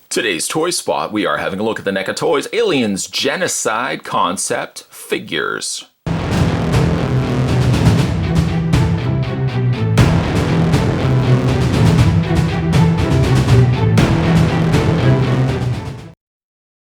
Today's Toy Spot, we are having a look at the NECA Toys Aliens Genocide concept figures.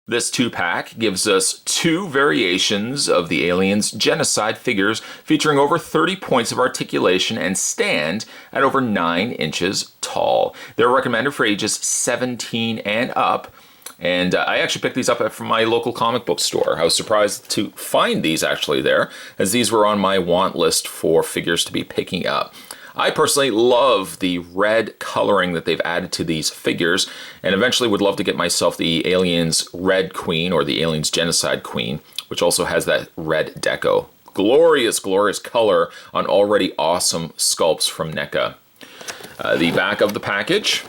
This 2-pack gives us 2 variations of the Aliens Genocide figures featuring over 30 points of articulation and stand at over 9 inches tall. They're recommended for ages 17 and up. And I actually picked these up from my local comic book store. I was surprised to find these actually there, as these were on my want list for figures to be picking up. I personally love the red coloring that they've added to these figures, and eventually would love to get myself the Aliens Red Queen, or the Aliens Genocide Queen, which also has that red deco. Glorious, glorious color on already awesome sculpts from NECA. The back of the package.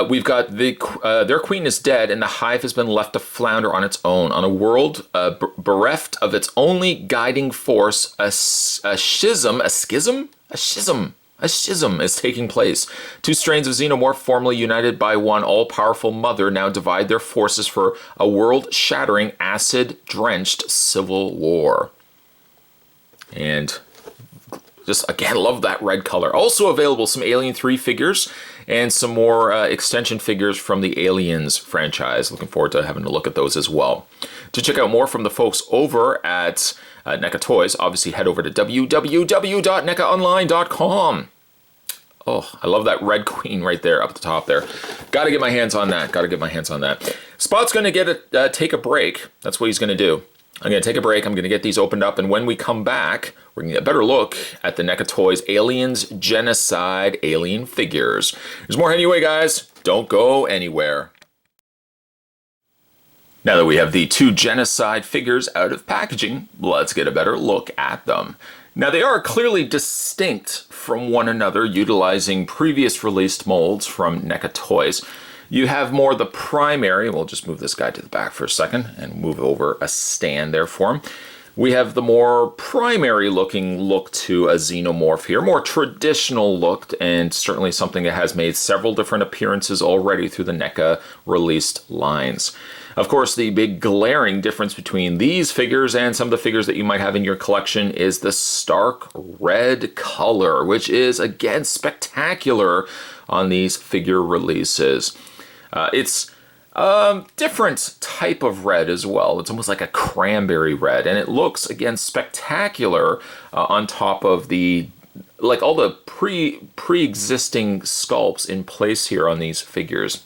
We've got their queen is dead, and the hive has been left to flounder on its own on a world bereft of its only guiding force. A schism is taking place. 2 strains of xenomorph formerly united by one all-powerful mother now divide their forces for a world-shattering, acid-drenched civil war. And just, again, love that red color. Also available, some Alien 3 figures and some more extension figures from the Aliens franchise. Looking forward to having a look at those as well. To check out more from the folks over at NECA Toys, obviously head over to www.necaonline.com. Oh, I love that red queen right there up at the top there. Gotta get my hands on that. Spot's gonna take a break. That's what he's gonna do. I'm going to take a break, I'm going to get these opened up, and when we come back, we're going to get a better look at the NECA Toys Aliens Genocide alien figures. There's more anyway, guys. Don't go anywhere. Now that we have the 2 Genocide figures out of packaging, let's get a better look at them. Now, they are clearly distinct from one another, utilizing previous released molds from NECA Toys. You have more the primary, we'll just move this guy to the back for a second and move over a stand there for him. We have the more primary looking look to a xenomorph here, more traditional looked, and certainly something that has made several different appearances already through the NECA released lines. Of course, the big glaring difference between these figures and some of the figures that you might have in your collection is the stark red color, which is, again, spectacular on these figure releases. It's a different type of red as well. It's almost like a cranberry red, and it looks, again, spectacular on top of the, like, all the pre-existing sculpts in place here on these figures.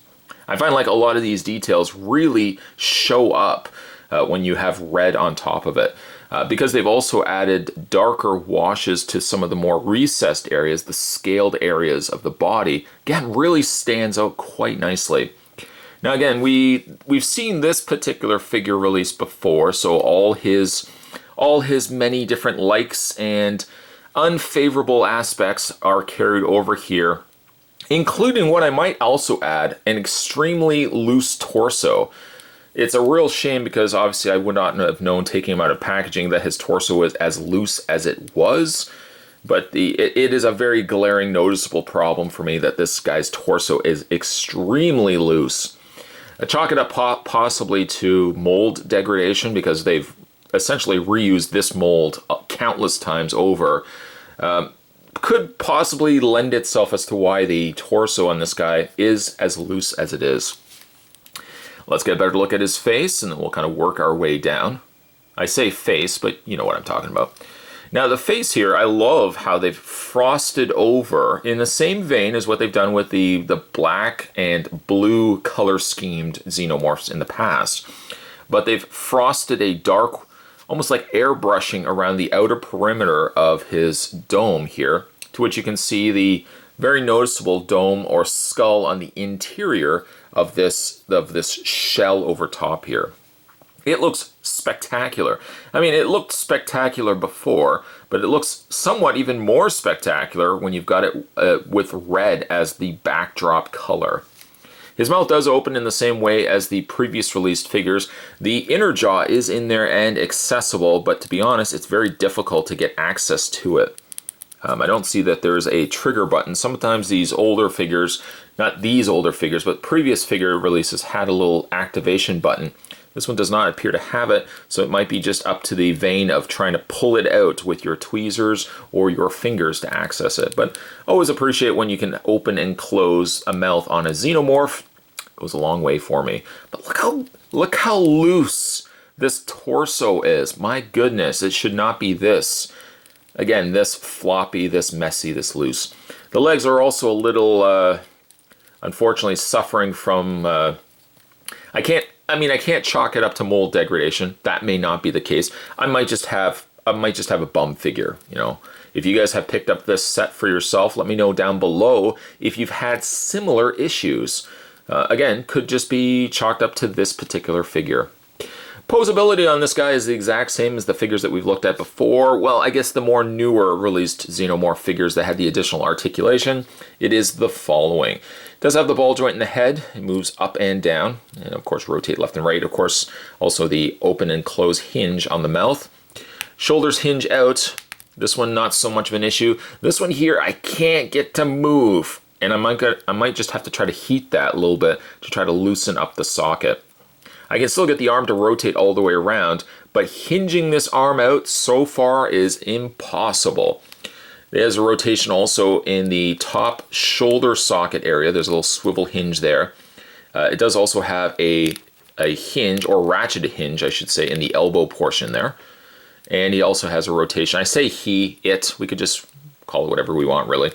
I find like a lot of these details really show up when you have red on top of it. Because they've also added darker washes to some of the more recessed areas, the scaled areas of the body, again, really stands out quite nicely. Now again, we've seen this particular figure released before, so all his many different likes and unfavorable aspects are carried over here, including what I might also add, an extremely loose torso. It's a real shame because obviously I would not have known taking him out of packaging that his torso was as loose as it was. But it is a very glaring, noticeable problem for me that this guy's torso is extremely loose. I chalk it up possibly to mold degradation because they've essentially reused this mold countless times over. Could possibly lend itself as to why the torso on this guy is as loose as it is. Let's get a better look at his face, and then we'll kind of work our way down. I say face, but you know what I'm talking about. Now the face here, I love how they've frosted over in the same vein as what they've done with the black and blue color schemed xenomorphs in the past. But they've frosted a dark, almost like airbrushing around the outer perimeter of his dome here, to which you can see the very noticeable dome or skull on the interior of this shell over top here. It looks spectacular. I mean, it looked spectacular before, but it looks somewhat even more spectacular when you've got it with red as the backdrop color. His mouth does open in the same way as the previous released figures. The inner jaw is in there and accessible, but to be honest, it's very difficult to get access to it. I don't see that there's a trigger button. Sometimes these older figures not these older figures, but previous figure releases had a little activation button. This one does not appear to have it, so it might be just up to the vein of trying to pull it out with your tweezers or your fingers to access it. But always appreciate when you can open and close a mouth on a xenomorph. Goes a long way for me. But look how loose this torso is. My goodness, it should not be this. Again, this floppy, this messy, this loose. The legs are also a little, unfortunately, suffering from. I can't chalk it up to mold degradation. That may not be the case. I might just have a bum figure. You know, if you guys have picked up this set for yourself, let me know down below if you've had similar issues. Again, could just be chalked up to this particular figure. Poseability on this guy is the exact same as the figures that we've looked at before. Well, I guess the more newer released Xenomorph figures that had the additional articulation, it is the following. It does have the ball joint in the head. It moves up and down, and of course rotate left and right. Of course, also the open and close hinge on the mouth. Shoulders hinge out. This one, not so much of an issue. This one here, I can't get to move. And I might just have to try to heat that a little bit to try to loosen up the socket. I can still get the arm to rotate all the way around, but hinging this arm out so far is impossible. There's a rotation also in the top shoulder socket area. There's a little swivel hinge there. It does also have a hinge, or ratcheted hinge, I should say, in the elbow portion there. And he also has a rotation. I say it, we could just call it whatever we want, really.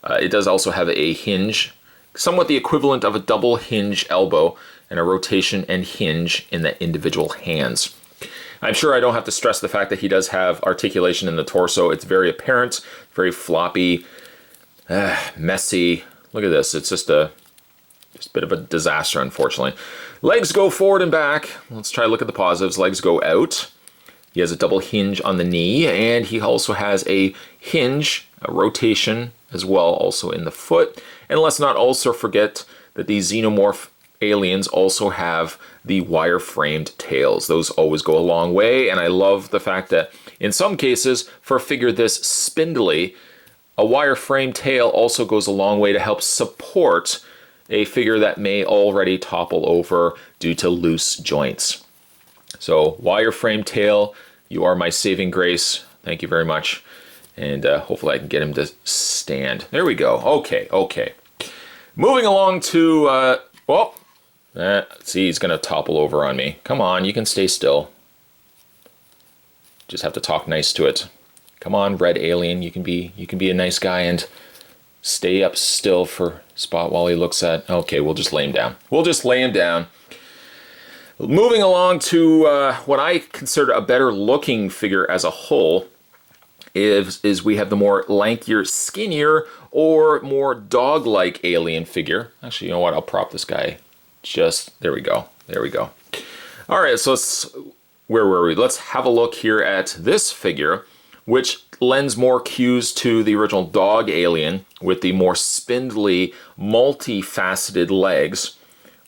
It does also have a hinge, somewhat the equivalent of a double hinge elbow, and a rotation and hinge in the individual hands. I'm sure I don't have to stress the fact that he does have articulation in the torso. It's very apparent, very floppy, messy. Look at this. It's just a bit of a disaster, unfortunately. Legs go forward and back. Let's try to look at the positives. Legs go out. He has a double hinge on the knee, and he also has a hinge, a rotation as well, also in the foot. And let's not also forget that these Xenomorph aliens also have the wire-framed tails. Those always go a long way, and I love the fact that in some cases, for a figure this spindly, a wire-framed tail also goes a long way to help support a figure that may already topple over due to loose joints. So, wire-framed tail, you are my saving grace. Thank you very much. And hopefully I can get him to stand. There we go. Okay. Moving along to, see, he's going to topple over on me. Come on, you can stay still. Just have to talk nice to it. Come on, red alien, you can be a nice guy and stay up still for Spot while he looks at... Okay, we'll just lay him down. Moving along to what I consider a better looking figure as a whole is we have the more lankier, skinnier, or more dog-like alien figure. Actually, you know what? I'll prop this guy. There we go. All right, so where were we? Let's have a look here at this figure, which lends more cues to the original dog alien with the more spindly, multifaceted legs,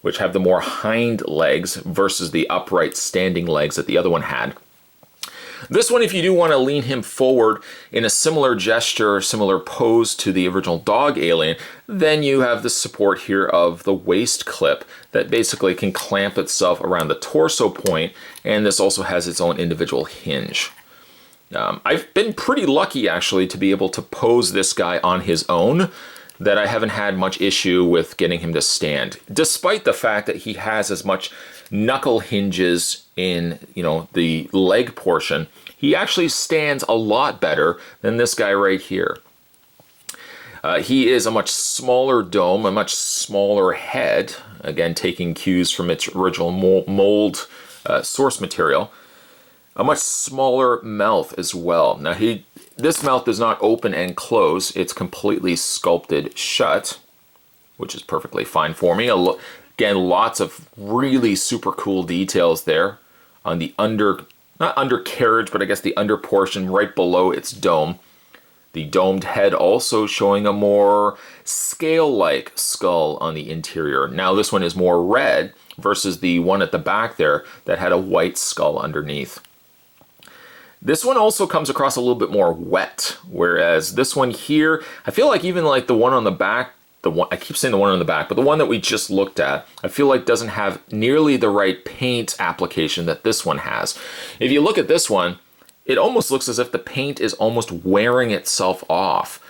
which have the more hind legs versus the upright standing legs that the other one had. This one, if you do want to lean him forward in a similar gesture, similar pose to the original dog alien, then you have the support here of the waist clip that basically can clamp itself around the torso point, and this also has its own individual hinge. I've been pretty lucky, actually, to be able to pose this guy on his own, that I haven't had much issue with getting him to stand, despite the fact that he has as much knuckle hinges in, the leg portion. He actually stands a lot better than this guy right here. He is a much smaller dome, a much smaller head, again taking cues from its original mold source material. A much smaller mouth as well. Now this mouth does not open and close, it's completely sculpted shut, which is perfectly fine for me. Again, lots of really super cool details there on the not undercarriage, but I guess the under portion right below its dome. The domed head also showing a more scale-like skull on the interior. Now this one is more red versus the one at the back there that had a white skull underneath. This one also comes across a little bit more wet, whereas this one here, I feel like even like the one on the back the one, I keep saying the one on the back, but the one that we just looked at, I feel like doesn't have nearly the right paint application that this one has. If you look at this one, it almost looks as if the paint is almost wearing itself off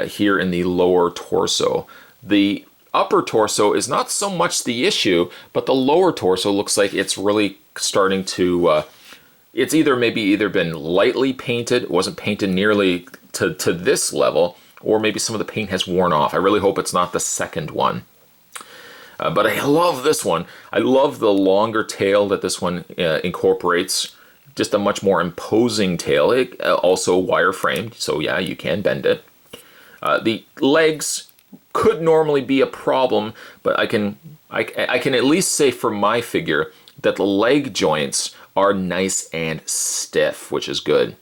here in the lower torso. The upper torso is not so much the issue, but the lower torso looks like it's really starting to, it's either been lightly painted, it wasn't painted nearly to this level, or maybe some of the paint has worn off. I really hope it's not the second one. But I love this one. I love the longer tail that this one incorporates. Just a much more imposing tail. It, also wireframed, so yeah, you can bend it. The legs could normally be a problem, but I can at least say for my figure that the leg joints are nice and stiff, which is good.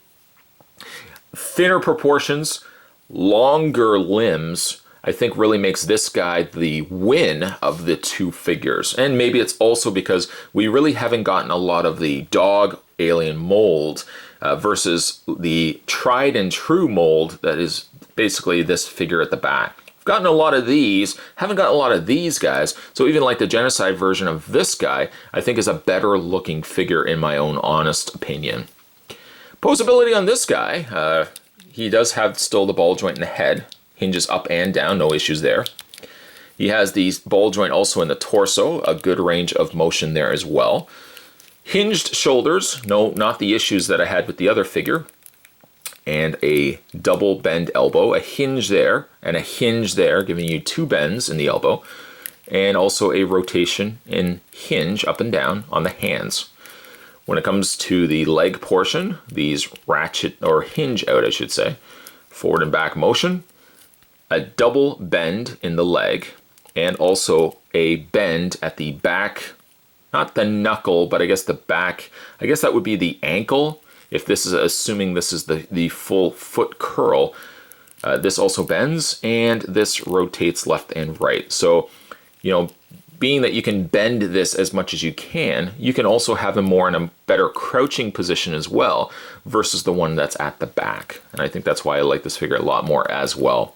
Thinner proportions, longer limbs, I think really makes this guy the win of the two figures. And maybe it's also because we really haven't gotten a lot of the dog alien mold versus the tried and true mold that is basically this figure at the back. I've gotten a lot of these, haven't gotten a lot of these guys, so even like the Genocide version of this guy, I think is a better looking figure in my own honest opinion. Poseability on this guy, he does have still the ball joint in the head, hinges up and down, no issues there. He has the ball joint also in the torso, a good range of motion there as well. Hinged shoulders, no, not the issues that I had with the other figure. And a double bend elbow, a hinge there and a hinge there, giving you two bends in the elbow. And also a rotation in hinge up and down on the hands. When it comes to the leg portion, these ratchet or hinge out, I should say, forward and back motion, a double bend in the leg, and also a bend at the back, not the knuckle, but I guess the back, I guess that would be the ankle. If this is, assuming this is the full foot curl, this also bends and this rotates left and right. So, you know, being that you can bend this as much as you can also have him more in a better crouching position as well versus the one that's at the back. And I think that's why I like this figure a lot more as well.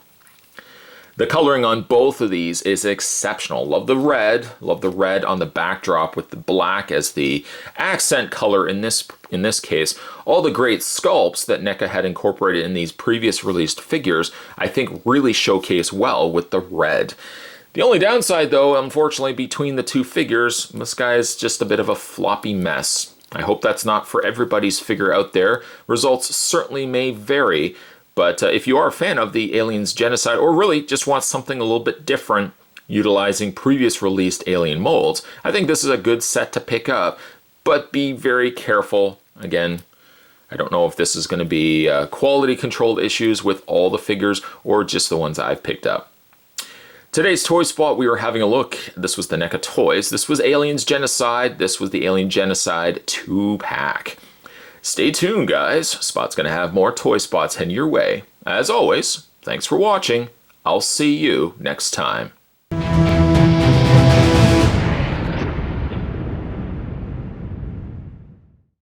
The coloring on both of these is exceptional. Love the red on the backdrop with the black as the accent color in this case. All the great sculpts that NECA had incorporated in these previous released figures, I think really showcase well with the red. The only downside though, unfortunately, between the two figures, this guy is just a bit of a floppy mess. I hope that's not for everybody's figure out there. Results certainly may vary. But if you are a fan of the Aliens Genocide, or really just want something a little bit different, utilizing previous released alien molds, I think this is a good set to pick up, but be very careful. Again, I don't know if this is going to be quality controlled issues with all the figures, or just the ones I've picked up. Today's toy spot, we were having a look. This was the NECA Toys. This was Aliens Genocide. This was the Alien Genocide 2-pack. Stay tuned, guys. Spot's going to have more toy spots heading your way. As always, thanks for watching. I'll see you next time.